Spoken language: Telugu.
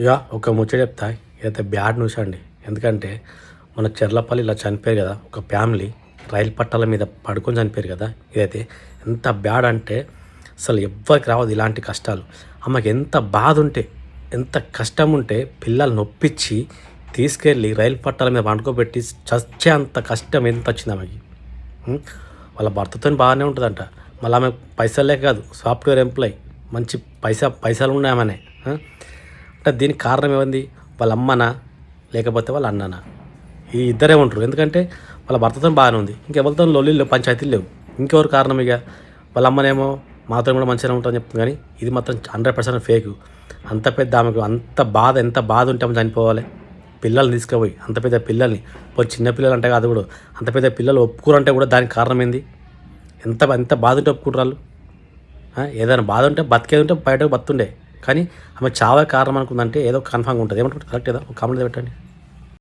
ఇక ఒక ముచ్చట చెప్తా. ఇదైతే బ్యాడ్ న్యూస్ అండి. ఎందుకంటే మన చెర్లపల్లి ఇలా చనిపోయారు కదా, ఒక ఫ్యామిలీ రైలు పట్టాల మీద పడుకొని చనిపోయారు కదా. ఇదైతే ఎంత బ్యాడ్ అంటే అసలు ఎవ్వరికి రావద్దు ఇలాంటి కష్టాలు. ఆమెకి ఎంత బాధ ఉంటే, ఎంత కష్టం ఉంటే పిల్లల్ని నొప్పించి తీసుకెళ్ళి రైలు పట్టాల మీద పండుకోబెట్టి చచ్చే అంత కష్టం ఎంత వచ్చింది ఆమెకి. వాళ్ళ భర్తతో బాగానే ఉంటుందంట. మళ్ళీ ఆమె పైసలే కాదు, సాఫ్ట్వేర్ ఎంప్లాయ్, మంచి పైసలు ఉన్నాయి ఆమెనే. అంటే దీనికి కారణం ఏముంది? వాళ్ళ అమ్మనా లేకపోతే వాళ్ళ అన్ననా? ఈ ఇద్దరే ఉంటారు. ఎందుకంటే వాళ్ళ భర్తతో బాగానే ఉంది, ఇంకెవరితో లొల్లిలు లేవు, పంచాయతీలు లేవు. ఇంకెవరు కారణం? ఇక వాళ్ళ అమ్మనేమో మాతో కూడా మంచిగా ఉంటుందని చెప్తుంది, కానీ ఇది మాత్రం 100% ఫేక్. అంత పెద్ద ఆమెకు అంత బాధ, ఎంత బాధ ఉంటే ఆమె చనిపోవాలి? పిల్లల్ని తీసుకుపోయి, అంత పెద్ద పిల్లల్ని పోయి, చిన్న పిల్లలు అంటే కాదు కూడా, అంత పెద్ద పిల్లలు ఒప్పుకోరంటే కూడా దానికి కారణం ఏంది? ఎంత ఎంత బాధ ఉంటే ఒప్పుకుంటారు వాళ్ళు? ఏదైనా బాధ ఉంటే బతికేది ఉంటే బయటకు బతుండే, కానీ ఆమె చావే కారణం అనుకుందంటే ఏదో కన్ఫామ్గా ఉంటుంది. ఏమంటారు? కరెక్ట్ ఏదో ఒక కామెంట్ పెట్టండి.